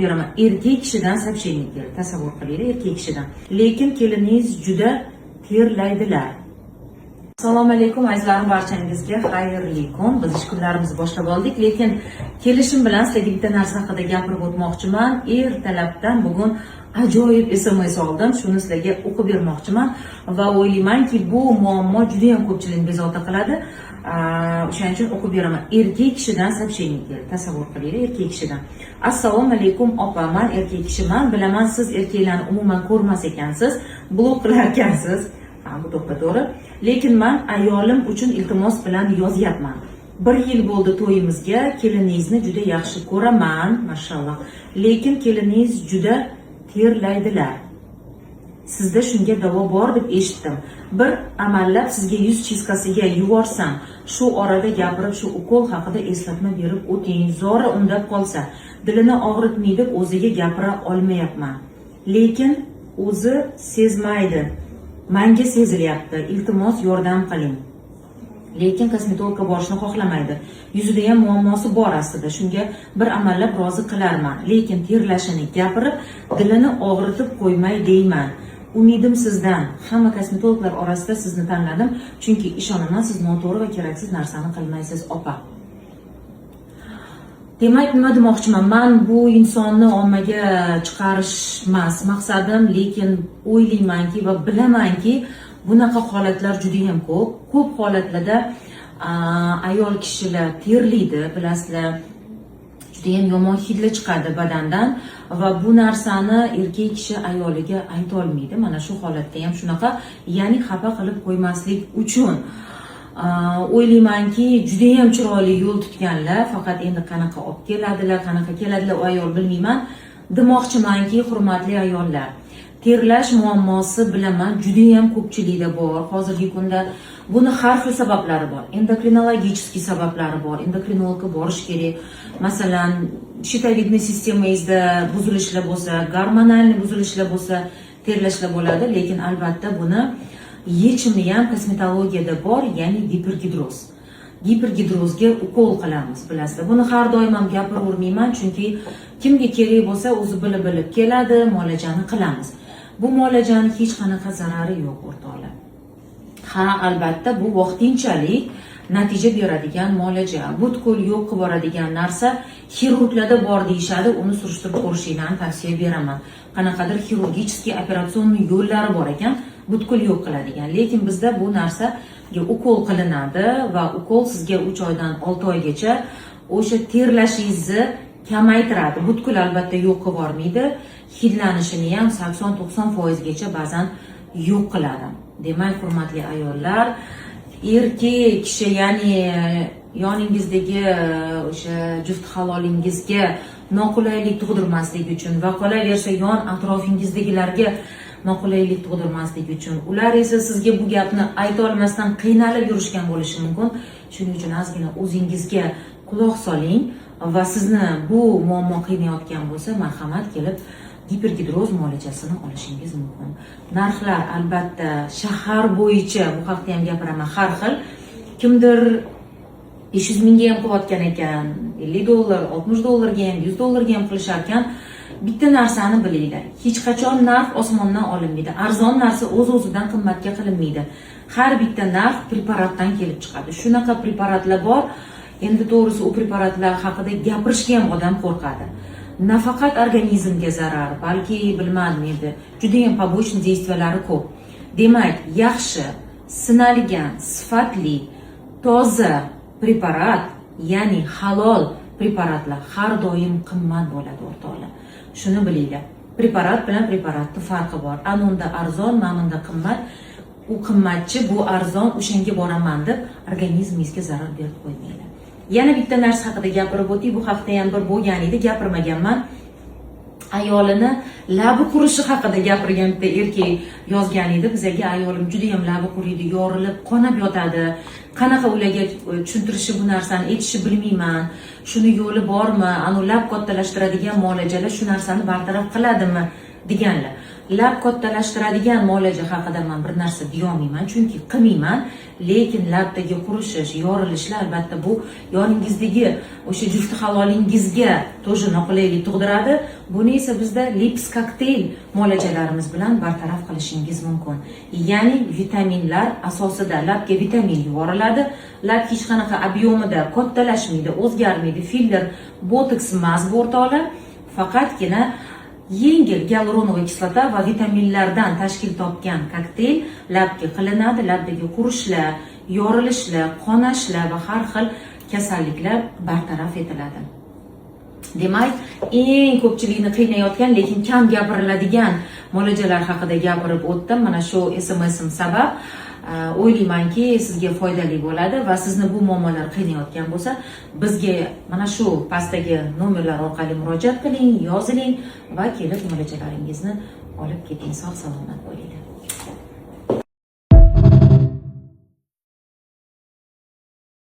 beraman. Erkak kishidan сообщение keldi. Tasavvur qilinglar, erkak kishidan. Lekin keliningiz juda terlaydilar. Assalomu alaykum azizlarim, barchangizga xayrli kun. Biz ish kunlarimizni boshlab oldik, lekin kelishim bilan sizlarga bitta narsa haqida gapirib o'tmoqchiman. Ertalabdan bugun ajoyib SMS oldim. Shuni sizlarga o'qib bermoqchiman va o'ylaymanki, bu muammo juda ham ko'pchilikni bezovta qiladi. O'shaning uchun o'qib beraman. Erkak kishidan сообщение keldi. Tasavvur qilinglar, erkak kishidan. Assalomu alaykum opa, men erkak kishiman. Bilaman siz erkaklarni umuman ko'rmas ekansiz, blok qilar ekansiz. Bu to'g'ri. Lekin men ayolim uchun iltimos bilan yozyapman. 1 yil bo'ldi to'yimizga. Keliningizni juda yaxshi ko'raman, mashalloh. Lekin keliningiz juda terlaydilar. Sizda shunga davo bor deb eshitdim. Bir amallab sizga yuz chizkasiga yuborsam, shu orada gapirib shu ukol haqida eslatma berib o'ting. Zora undab qolsa, dilini og'ritmaydi, o'ziga gapira olmayapman. Lekin o'zi sezmaydi. Menga sezilyapti. Iltimos yordam qiling. Lekin kosmetologga borishni xohlamaydi. Yuzida ham muammosi bor aslida. Shunga bir amallab rozi qilarman. Lekin terlashini gapirib, dilini og'ritib qo'ymay deyman. Umidim sizdan. Hamma kosmetologlar orasida sizni tanladim, chunki ishonaman siz noto'g'ri va keraksiz narsani qilmaysiz, opa. Demak, nima demoqchiman? Men bu insonni ommaga chiqarish emas maqsadim, lekin o'ylaymanki va bilamanki, bunaqa holatlar juda ham ko'p. Ko'p holatlarda ayol kishilar terlaydi, bilasizlar. Juda ham yomon hidlar chiqadi badandan va bu narsani erkak kishi ayoliga ayta olmaydi. Mana shu holatda ham shunaqa, ya'ni xafa qilib qo'ymaslik uchun o'ylaymanki, juda ham chiroyli yo'l tutganlar, faqat endi qanaqa olib keladilar, qanaqa keladilar, u ayol bilmayman. Demoqchimanki, hurmatli ayollar, terlash muammosi bilaman juda ham ko'pchilikda bor. Hozirgi kunda buni har xil sabablari bor. Endokrinologik sabablari bor. Endokrinologga borish kerak. Masalan, shitovidniy sistemangizda buzilishlar bo'lsa, gormonal buzilishlar bo'lsa, terlashlar bo'ladi, lekin albatta buni yechimi ham kosmetologiyada bor, ya'ni gipergidroz. Gipergidrozga ukol qilamiz, bilasizlar. Buni har doim ham gapiravermayman, chunki kimga kerak bo'lsa o'zi bilib keladi, muolajani qilamiz. Bu muolajani hech qanaqa zarari yo'q, o'rtoqlar. Ha, albatta bu vaqtinchalik natija beradigan muolaja. Butkul yo'q qilib boradigan narsa xirurglarda bor deyishadi, uni surishtirib ko'rishinglarni tavsiya beraman. Qanaqadir xirurgicheskiy operatsion yo'llari bor ekan, butkul yo'q qiladigan. Lekin bizda bu narsaga ukol qilinadi va ukol sizga 3 oydan 6 oygacha o'sha terlashingizni kamaytiradi. Butkul albatta yo'q qilib bormaydi. Hidlanishini ham 80-90% gacha ba'zan yo'q qiladi. Demak, hurmatli ayollar, erkak kishi, ya'ni yoningizdagi o'sha juft halolingizga noqulaylik tug'dirmaslik uchun va qolaversa yon atrofingizdagilarga noqulaylik tug'dirmaslik uchun, ular esa sizga bu gapni ayta olmasdan qiynalib yurishgan bo'lishi mumkin. Shuning uchun ozgina o'zingizga quloq soling va sizni bu muammo qiynayotgan bo'lsa, marhamat kelib gipergidroz muolajasini olishingiz mumkin. Narxlar albatta shahar bo'yicha, bu haqda ham gapiraman, har xil. Kimdir 500 mingga ham qilayotgan ekan, $50, $60 ga ham, $100 ga ham qilishar ekan. Bitta narsani bilinglar. Hech qachon narx osmondan olinmaydi. Arzon narsa o'z-o'zidan qimmatga qilinmaydi. Har bitta narx preparatdan kelib chiqadi. Shunaqa preparatlar bor. Endi to'g'risi u preparatlar haqida gapirishga ham odam qo'rqadi. Nafaqat organizmga zarar, balki bilmadim endi, juda ham побочный действиялari ko'p. Demak, yaxshi, sinalgan, sifatli, toza preparat, ya'ni halol preparatlar har doim qimmat bo'ladi, o'rtoqlar. Shuni bilinglar. Preparat bilan preparatning farqi bor. Anunda arzon, mamunda qimmat. U qimmatchi, bu arzon, o'shanga boraman deb organizmingizga zarar berib qo'ymanglar. Yana bitta narsa haqida gapirib o'tay. Bu hafta ham bir bo'lgan edi, gapirmaganman. Ayolini labi qurishi haqida gapirgan bitta erkak yozgan edi. Bizga ayolim juda ham labi quriydi, yorilib, qonab yotadi. Qanaqa ularga tushuntirishi bu narsani aytishi bilmayman. Shuni yo'li bormi? Anu lab kattalashtiradigan muolajalar shu narsani bartaraf qiladimi deganlar. Lab kattalashtiradigan muolaja haqida men bir narsa deyolmayman, chunki qilmayman, lekin labdagi qurishish, yorilishlar albatta bu yoningizdagi o'sha jufti halolingizga to'g'ri noqulaylik tug'diradi. Buni esa bizda lips kokteyl muolajalarimiz bilan bartaraf qilishingiz mumkin. Ya'ni vitaminlar asosida labga vitamin yuboriladi. Lab hech qanaqa ob'yomida kattalashmaydi, o'zgarmaydi. Filler, botoks emas bu o'rtoqlar. Faqatgina yengil gialuronoviy kislota va vitaminlardan tashkil topgan kokteyl labga qilinadi. Labdagi qurishlar, yorilishlar, qonashlar va har xil kasalliklar bartaraf etiladi. Demak, eng ko'pchilikni qiynayotgan, lekin kam gapiriladigan muolajalar haqida gapirib o'tdim. Mana shu SMSim sabab o'ylaymanki, sizga foydali bo'ladi va sizni bu muammolar qiynayotgan bo'lsa, bizga mana shu pastdagi nomerlar orqali murojaat qiling, yoziling va kelib muolajalaringizni olib keting. Sog' salomat bo'linglar.